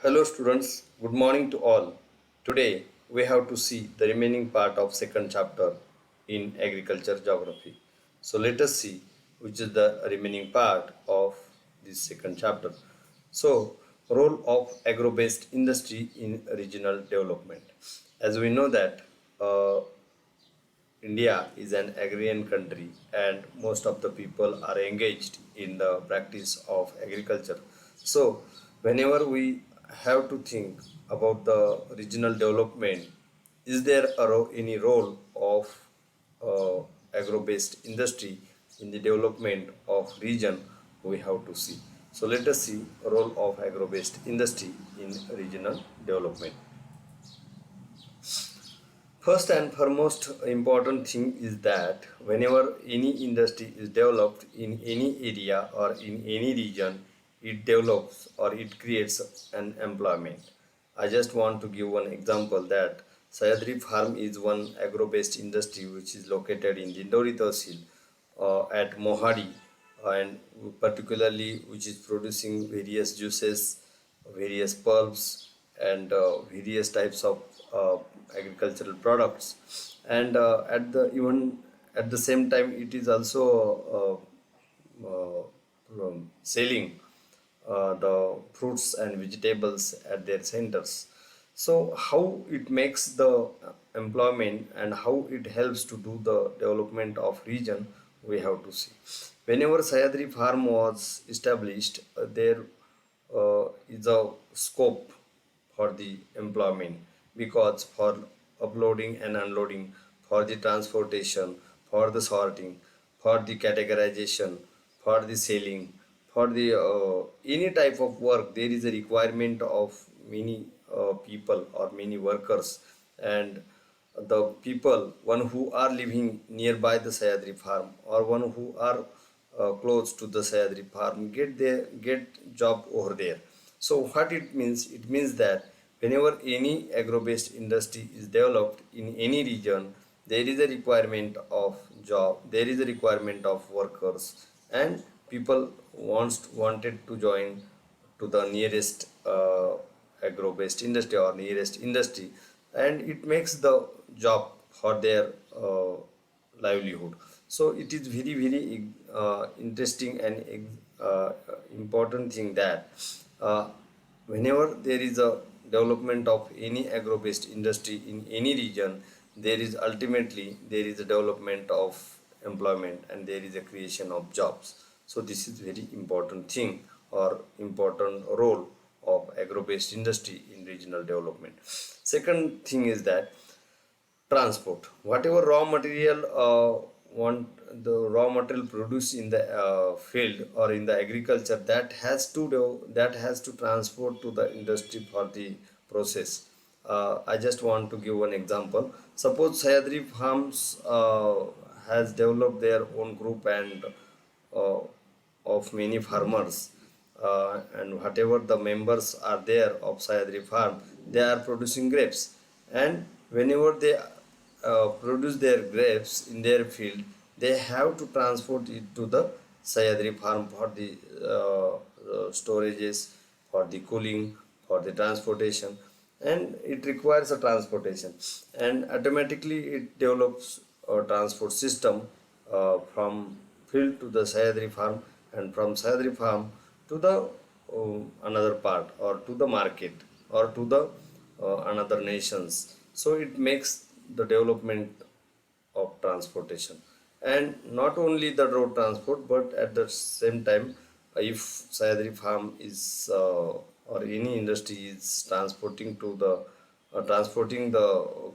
Hello students, good morning to all. Today we have to see the remaining part of second chapter in agriculture geography. So let us see which is the remaining part of this second chapter. So role of agro-based industry in regional development. As we know that India is an agrarian country and most of the people are engaged in the practice of agriculture. So, whenever we have to think about the regional development, is there any role of agro-based industry in the development of region? We have to see. So, let us see role of agro-based industry in regional development. First and foremost important thing is that whenever any industry is developed in any area or in any region, it develops or it creates an employment. I just want to give one example that Sayadri Farm is one agro-based industry which is located in the Dindori Tehsil at Mohadi and particularly which is producing various juices, various pulps and various types of agricultural products and at the even at the same time it is also selling the fruits and vegetables at their centers. So how it makes the employment and how it helps to do the development of region, we have to see. Whenever Sayadri farm was established, there is a scope for the employment because for uploading and unloading, for the transportation, for the sorting, for the categorization, for the selling, for the any type of work, there is a requirement of many people or many workers and the people one who are living nearby the Sayadri farm or one who are close to the Sayadri farm get job over there. So what it means? It means that whenever any agro-based industry is developed in any region, there is a requirement of job, there is a requirement of workers, and people wanted to join to the nearest agro-based industry or nearest industry, and it makes the job for their livelihood. So it is very interesting and important thing that uh, whenever there is a development of any agro-based industry in any region, there is ultimately there is a development of employment and there is a creation of jobs. So this is very important thing or important role of agro-based industry in regional development. Second thing is that transport whatever raw material want the raw material produced in the field or in the agriculture that has to transport to the industry for the process. I just want to give one example. Suppose Sayadri farms has developed their own group and uh, of many farmers and whatever the members are there of Sayadri farm, they are producing grapes, and whenever they produce their grapes in their field, they have to transport it to the Sayadri farm for the storages, for the cooling, for the transportation, and it requires a transportation, and automatically it develops a transport system from field to the Sayadri farm and from Sayadri farm to the another part or to the market or to the another nations. So it makes the development of transportation, and not only the road transport but at the same time if Sayadri farm is or any industry is transporting the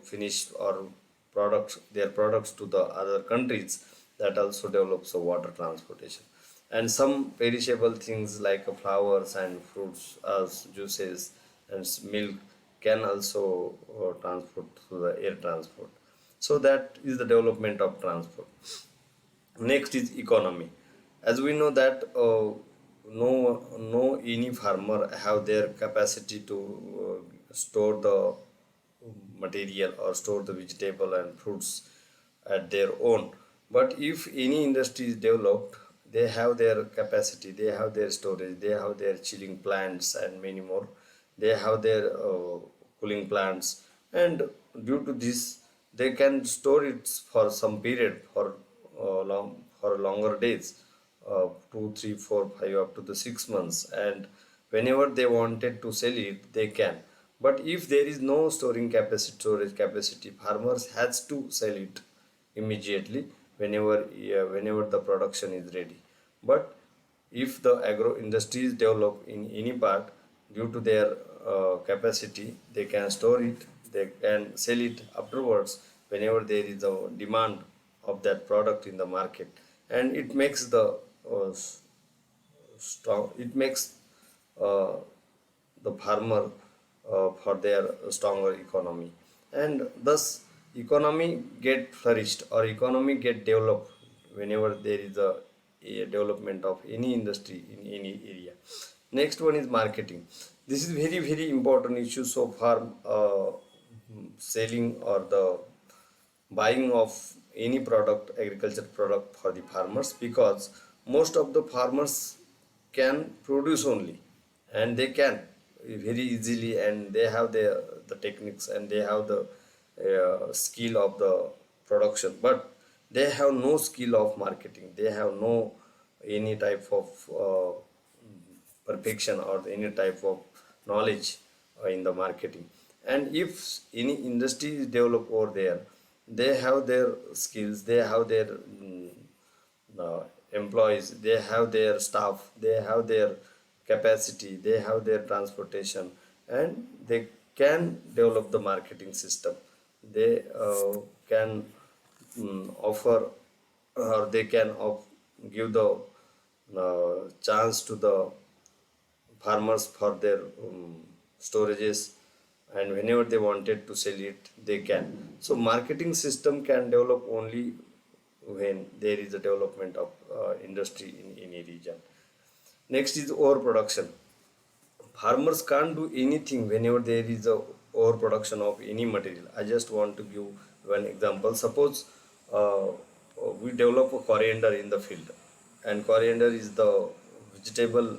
finished or products their products to the other countries, that also develops a water transportation, and some perishable things like flowers and fruits as juices and milk can also transport through the air transport. So that is the development of transport. Next is economy. As we know that no any farmer have their capacity to store the material or store the vegetable and fruits at their own. But if any industry is developed, they have their capacity, they have their storage, they have their chilling plants and many more. they have their cooling plants, and due to this they can store it for some period, for longer days, 2, 3, 4, 5, up to the 6 months, and whenever they wanted to sell it they can. But if there is no storage capacity, farmers has to sell it immediately whenever the production is ready. But if the agro industry is developed in any part, due to their capacity, they can store it, they can sell it afterwards whenever there is a demand of that product in the market. And it makes the strong, it makes uh, the farmer for their stronger economy, and thus economy get flourished or economy get developed whenever there is a development of any industry in any area. Next one is marketing. This is very important issue so far, selling or the buying of any product, agriculture product for the farmers, because most of the farmers can produce only, and they can very easily, and they have the techniques, and they have the skill of the production, but they have no skill of marketing, they have no any type of perfection or any type of knowledge in the marketing. And if any industry is developed over there, they have their skills, they have their uh, employees, they have their staff, they have their capacity, they have their transportation, and they can develop the marketing system. They can offer, or they can give the chance to the farmers for their storages, and whenever they wanted to sell it they can. So marketing system can develop only when there is a development of industry in any region. Next is overproduction. Farmers can't do anything whenever there is a overproduction of any material. I just want to give one example. Suppose we develop a coriander in the field, and coriander is the vegetable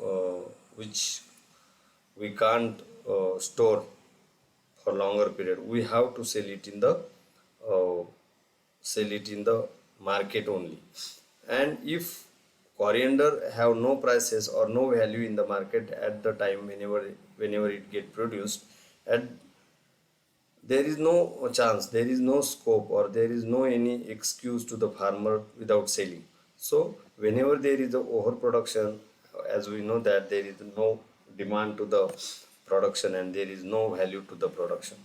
uh, which we can't store for longer period. We have to uh, sell it in the market only. And if coriander have no prices or no value in the market at the time whenever it get produced, and there is no chance, there is no scope, or there is no any excuse to the farmer without selling. So whenever there is a overproduction, as we know that there is no demand to the production and there is no value to the production,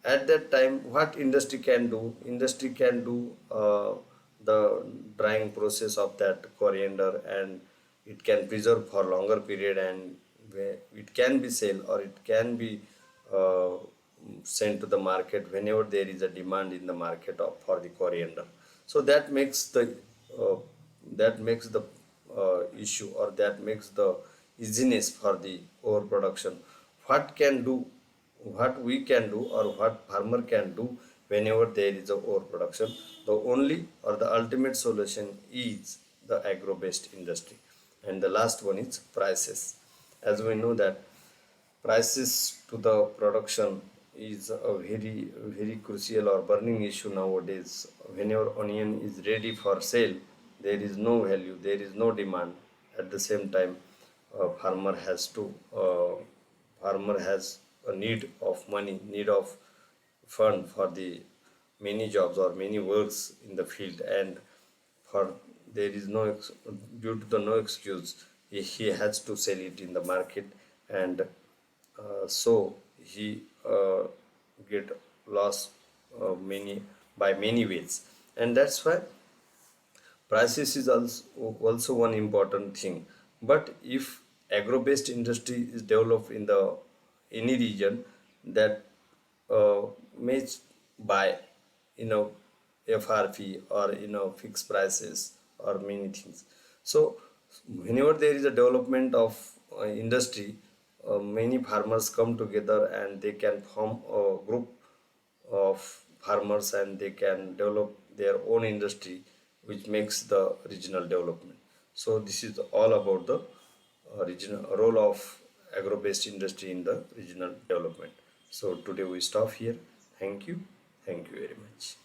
at that time what industry can do? Industry can do the drying process of that coriander, and it can preserve for longer period, and it can be sell, or it can be uh, sent to the market whenever there is a demand in the market for the coriander. So uh, that makes the issue, or that makes the easiness for the overproduction. What can do, what we can do, or what farmer can do whenever there is a overproduction? The only or the ultimate solution is the agro-based industry. And the last one is prices. As we know that prices to the production is a very crucial or burning issue nowadays. Whenever onion is ready for sale, there is no value, there is no demand. At the same time, farmer has to farmer has a need of money, need of fund for the many jobs or many works in the field, and for there is no due to the no excuse, he has to sell it in the market. And so he get loss many by many ways. And that's why prices is also one important thing. But if agro-based industry is developed in the any region, that may buy, you know, FRP, or fixed prices, or many things. So whenever there is a development of industry, many farmers come together and they can form a group of farmers, and they can develop their own industry, which makes the regional development. So this is all about the regional role of agro-based industry in the regional development. So today we stop here. Thank you very much.